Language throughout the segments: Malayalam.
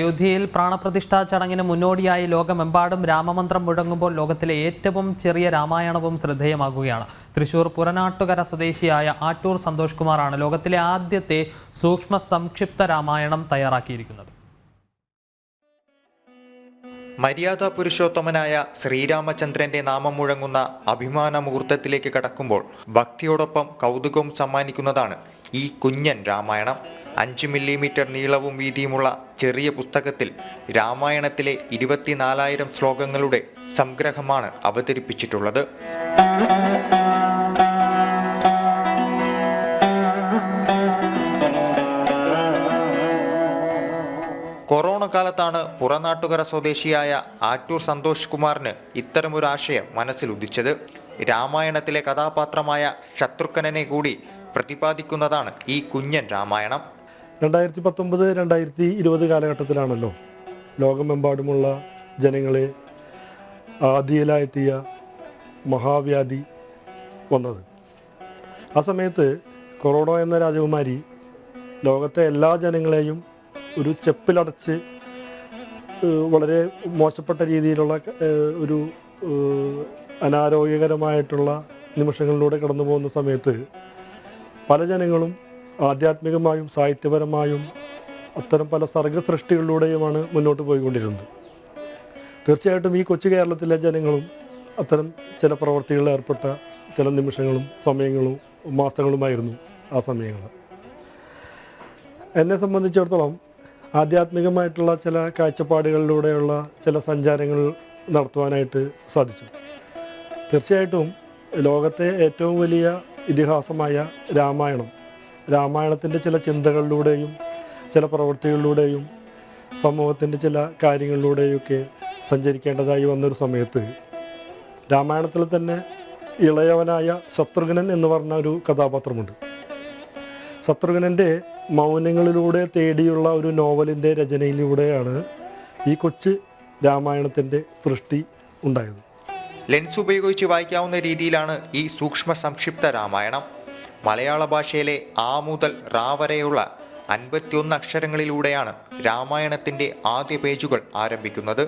അയോധ്യയിൽ പ്രാണപ്രതിഷ്ഠാ ചടങ്ങിന് മുന്നോടിയായി ലോകമെമ്പാടും രാമമന്ത്രം മുഴങ്ങുമ്പോൾ ലോകത്തിലെ ഏറ്റവും ചെറിയ രാമായണവും ശ്രദ്ധേയമാകുകയാണ്. തൃശൂർ പുറനാട്ടുകര സ്വദേശിയായ ആറ്റൂർ സന്തോഷ് കുമാറാണ് ലോകത്തിലെ ആദ്യത്തെ സൂക്ഷ്മ സംക്ഷിപ്ത രാമായണം തയ്യാറാക്കിയിരിക്കുന്നത്. മര്യാദ പുരുഷോത്തമനായ ശ്രീരാമചന്ദ്രന്റെ നാമം മുഴങ്ങുന്ന അഭിമാന മുഹൂർത്തത്തിലേക്ക് കടക്കുമ്പോൾ ഭക്തിയോടൊപ്പം കൗതുകവും സമ്മാനിക്കുന്നതാണ് ഈ കുഞ്ഞൻ രാമായണം. 5 മില്ലിമീറ്റർ നീളവും വീതിയുമുള്ള ചെറിയ പുസ്തകത്തിൽ രാമായണത്തിലെ 24,000 ശ്ലോകങ്ങളുടെ സംഗ്രഹമാണ് അവതരിപ്പിച്ചിട്ടുള്ളത്. കൊറോണ കാലത്താണ് പുറനാട്ടുകര സ്വദേശിയായ ആറ്റൂർ സന്തോഷ് കുമാറിന് ഇത്തരമൊരു ആശയം മനസ്സിലുദിച്ചത്. രാമായണത്തിലെ കഥാപാത്രമായ ശത്രുഘ്നനെ കൂടി പ്രതിപാദിക്കുന്നതാണ് ഈ കുഞ്ഞൻ രാമായണം. 2019-2020 കാലഘട്ടത്തിലാണല്ലോ ലോകമെമ്പാടുമുള്ള ജനങ്ങളെ ആദിയിലായെത്തിയ മഹാവ്യാധി വന്നത്. ആ സമയത്ത് കൊറോണ എന്ന രാജകുമാരി ലോകത്തെ എല്ലാ ജനങ്ങളെയും ഒരു ചെപ്പിലടച്ച് വളരെ മോശപ്പെട്ട രീതിയിലുള്ള ഒരു അനാരോഗ്യകരമായിട്ടുള്ള നിമിഷങ്ങളിലൂടെ കടന്നു പോകുന്ന സമയത്ത് പല ജനങ്ങളും ആധ്യാത്മികമായും സാഹിത്യപരമായും അത്തരം പല സർഗസൃഷ്ടികളിലൂടെയുമാണ് മുന്നോട്ട് പോയിക്കൊണ്ടിരുന്നത്. തീർച്ചയായിട്ടും ഈ കൊച്ചു കേരളത്തിലെ ജനങ്ങളും അത്തരം ചില പ്രവർത്തികളിൽ ഏർപ്പെട്ട ചില നിമിഷങ്ങളും സമയങ്ങളും മാസങ്ങളുമായിരുന്നു ആ സമയങ്ങൾ. എന്നെ സംബന്ധിച്ചിടത്തോളം ആധ്യാത്മികമായിട്ടുള്ള ചില കാഴ്ചപ്പാടുകളിലൂടെയുള്ള ചില സഞ്ചാരങ്ങൾ നടത്തുവാനായിട്ട് സാധിച്ചു. തീർച്ചയായിട്ടും ലോകത്തെ ഏറ്റവും വലിയ ഇതിഹാസമായ രാമായണത്തിൻ്റെ ചില ചിന്തകളിലൂടെയും ചില പ്രവൃത്തികളിലൂടെയും സമൂഹത്തിൻ്റെ ചില കാര്യങ്ങളിലൂടെയൊക്കെ സഞ്ചരിക്കേണ്ടതായി വന്നൊരു സമയത്ത് രാമായണത്തിൽ തന്നെ ഇളയവനായ ശത്രുഘ്നൻ എന്ന് പറഞ്ഞ ഒരു കഥാപാത്രമുണ്ട്. ശത്രുഘ്നൻ്റെ മൗനങ്ങളിലൂടെ തേടിയുള്ള ഒരു നോവലിൻ്റെ രചനയിലൂടെയാണ് ഈ കൊച്ചു രാമായണത്തിൻ്റെ സൃഷ്ടി ഉണ്ടായത്. ലെൻസ് ഉപയോഗിച്ച് വായിക്കാവുന്ന രീതിയിലാണ് ഈ സൂക്ഷ്മ സംക്ഷിപ്ത രാമായണം. മലയാള ഭാഷയിലെ ആ മുതൽ റാ വരെയുള്ള 51 അക്ഷരങ്ങളിലൂടെയാണ് രാമായണത്തിൻ്റെ ആദ്യ പേജുകൾ ആരംഭിക്കുന്നത്.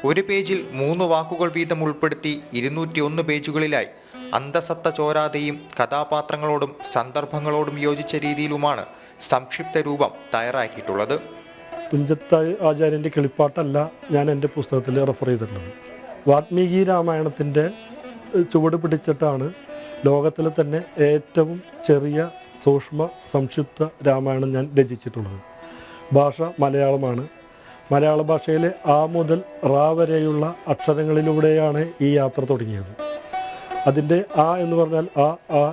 ഒരു പേജിൽ 3 വാക്കുകൾ വീതം ഉൾപ്പെടുത്തി 201 പേജുകളിലായി അന്തസത്ത ചോരാതെയും കഥാപാത്രങ്ങളോടും സന്ദർഭങ്ങളോടും യോജിച്ച രീതിയിലുമാണ് സംക്ഷിപ്ത രൂപം തയ്യാറാക്കിയിട്ടുള്ളത്. തുഞ്ചത്ത് ആചാര്യൻ്റെ കിളിപ്പാട്ടല്ല ഞാൻ എൻ്റെ പുസ്തകത്തിൽ റെഫർ ചെയ്തിട്ടുള്ളത്. വാൽമീകി രാമായണത്തിൻ്റെ ചുവട് പിടിച്ചിട്ടാണ് ലോകത്തിലെ തന്നെ ഏറ്റവും ചെറിയ സൂക്ഷ്മ സംക്ഷിപ്ത രാമായണം ഞാൻ രചിച്ചിട്ടുള്ളത്. ഭാഷ മലയാളമാണ്. മലയാള ഭാഷയിലെ ആ മുതൽ റാ വരെയുള്ള അക്ഷരങ്ങളിലൂടെയാണ് ഈ യാത്ര തുടങ്ങിയത്. അതിൻ്റെ ആ എന്ന് പറഞ്ഞാൽ ആ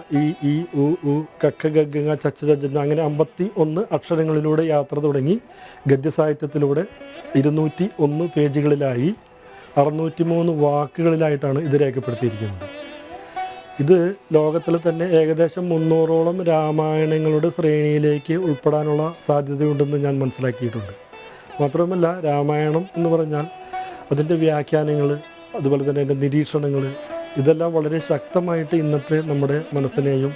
ഈ ഉ കക്ക ഗഗ ചച്ച ചജ അങ്ങനെ 51 അക്ഷരങ്ങളിലൂടെ യാത്ര തുടങ്ങി ഗദ്യസാഹിത്യത്തിലൂടെ 201 പേജുകളിലായി 603 വാക്കുകളിലായിട്ടാണ് ഇത് രേഖപ്പെടുത്തിയിരിക്കുന്നത്. ഇത് ലോകത്തിൽ തന്നെ ഏകദേശം 300ഓളം രാമായണങ്ങളുടെ ശ്രേണിയിലേക്ക് ഉൾപ്പെടാനുള്ള സാധ്യതയുണ്ടെന്ന് ഞാൻ മനസ്സിലാക്കിയിട്ടുണ്ട്. മാത്രമല്ല രാമായണം എന്ന് പറഞ്ഞാൽ അതിൻ്റെ വ്യാഖ്യാനങ്ങൾ, അതുപോലെ തന്നെ അതിൻ്റെ നിരീക്ഷണങ്ങൾ, ഇതെല്ലാം വളരെ ശക്തമായിട്ട് ഇന്നത്തെ നമ്മുടെ മനസ്സിനെയും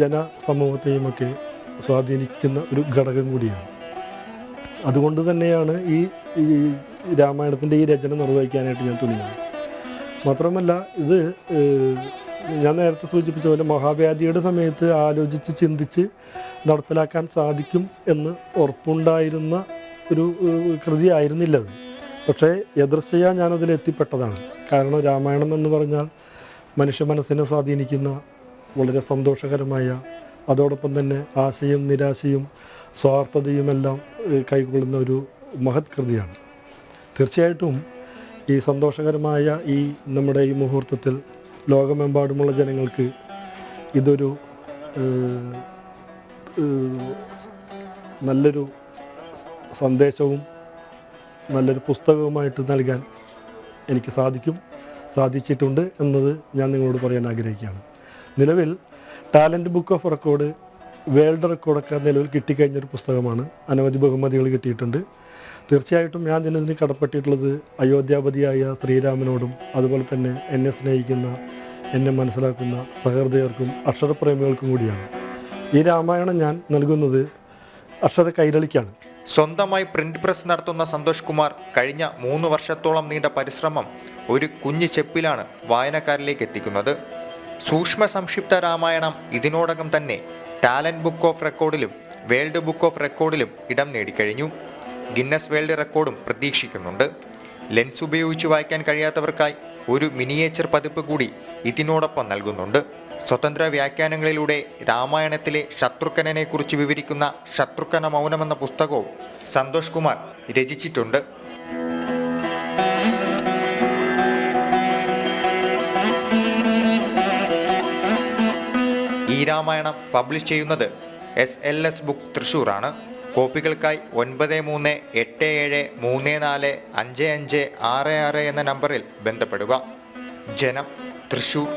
ജനസമൂഹത്തെയും ഒക്കെ സ്വാധീനിക്കുന്ന ഒരു ഘടകം കൂടിയാണ്. അതുകൊണ്ട് തന്നെയാണ് ഈ രാമായണത്തിൻ്റെ ഈ രചന നിർവഹിക്കാനായിട്ട് ഞാൻ തുനിഞ്ഞത്. മാത്രമല്ല ഇത് ഞാൻ നേരത്തെ സൂചിപ്പിച്ച പോലെ മഹാവ്യാധിയുടെ സമയത്ത് ആലോചിച്ച് ചിന്തിച്ച് നടപ്പിലാക്കാൻ സാധിക്കും എന്ന് ഉറപ്പുണ്ടായിരുന്ന ഒരു കൃതി ആയിരുന്നില്ലത്. പക്ഷേ യദൃശ്ചയാ ഞാനതിലെത്തിപ്പെട്ടതാണ്. കാരണം രാമായണം എന്ന് പറഞ്ഞാൽ മനുഷ്യ മനസ്സിനെ സ്വാധീനിക്കുന്ന വളരെ സന്തോഷകരമായ, അതോടൊപ്പം തന്നെ ആശയും നിരാശയും സ്വാർത്ഥതയുമെല്ലാം കൈക്കൊള്ളുന്ന ഒരു മഹത് കൃതിയാണ്. തീർച്ചയായിട്ടും ഈ സന്തോഷകരമായ നമ്മുടെ ഈ മുഹൂർത്തത്തിൽ ലോകമെമ്പാടുമുള്ള ജനങ്ങൾക്ക് ഇതൊരു നല്ലൊരു സന്ദേശവും നല്ലൊരു പുസ്തകവുമായിട്ട് നൽകാൻ എനിക്ക് സാധിച്ചിട്ടുണ്ട് എന്നത് ഞാൻ നിങ്ങളോട് പറയാൻ ആഗ്രഹിക്കുകയാണ്. നിലവിൽ talent book of record, world റെക്കോർഡൊക്കെ നിലവിൽ കിട്ടിക്കഴിഞ്ഞൊരു പുസ്തകമാണ്. അനവധി ബഹുമതികൾ കിട്ടിയിട്ടുണ്ട്. തീർച്ചയായിട്ടും ഞാൻ ഇതിന് കടപ്പെട്ടിട്ടുള്ളത് അയോധ്യാപതിയായ ശ്രീരാമനോടും അതുപോലെ തന്നെ എന്നെ സ്നേഹിക്കുന്ന, എന്നെ മനസ്സിലാക്കുന്ന സഹൃദയർക്കും അക്ഷരപ്രേമികൾക്കും കൂടിയാണ്. ഈ രാമായണം ഞാൻ നൽകുന്നത് അക്ഷര കൈരളിക്കാണ്. സ്വന്തമായി പ്രിന്റ് പ്രസ് നടത്തുന്ന സന്തോഷ് കുമാർ കഴിഞ്ഞ 3 വർഷത്തോളം നീണ്ട പരിശ്രമം ഒരു കുഞ്ഞു ചെപ്പിലാണ് വായനക്കാരിലേക്ക് എത്തിക്കുന്നത്. സൂക്ഷ്മ സംക്ഷിപ്ത രാമായണം ഇതിനോടകം തന്നെ ടാലന്റ് ബുക്ക് ഓഫ് റെക്കോർഡിലും വേൾഡ് ബുക്ക് ഓഫ് റെക്കോർഡിലും ഇടം നേടിക്കഴിഞ്ഞു. ഗിന്നസ് വേൾഡ് റെക്കോർഡും പ്രതീക്ഷിക്കുന്നുണ്ട്. ലെൻസ് ഉപയോഗിച്ച് വായിക്കാൻ കഴിയാത്തവർക്കായി ഒരു മിനിയേച്ചർ പതിപ്പ് കൂടി ഇതിനോടൊപ്പം നൽകുന്നുണ്ട്. സ്വതന്ത്ര വ്യാഖ്യാനങ്ങളിലൂടെ രാമായണത്തിലെ ശത്രുഘ്നനെ കുറിച്ച് വിവരിക്കുന്ന ശത്രുഘ്ന മൗനം എന്ന പുസ്തകവും സന്തോഷ് കുമാർ രചിച്ചിട്ടുണ്ട്. ഈ രാമായണം പബ്ലിഷ് ചെയ്യുന്നത് SLS ബുക്ക് തൃശ്ശൂർ ആണ്. കോപ്പികൾക്കായി 9387345566 എന്ന നമ്പറിൽ ബന്ധപ്പെടുക. ജനം, തൃശ്ശൂർ.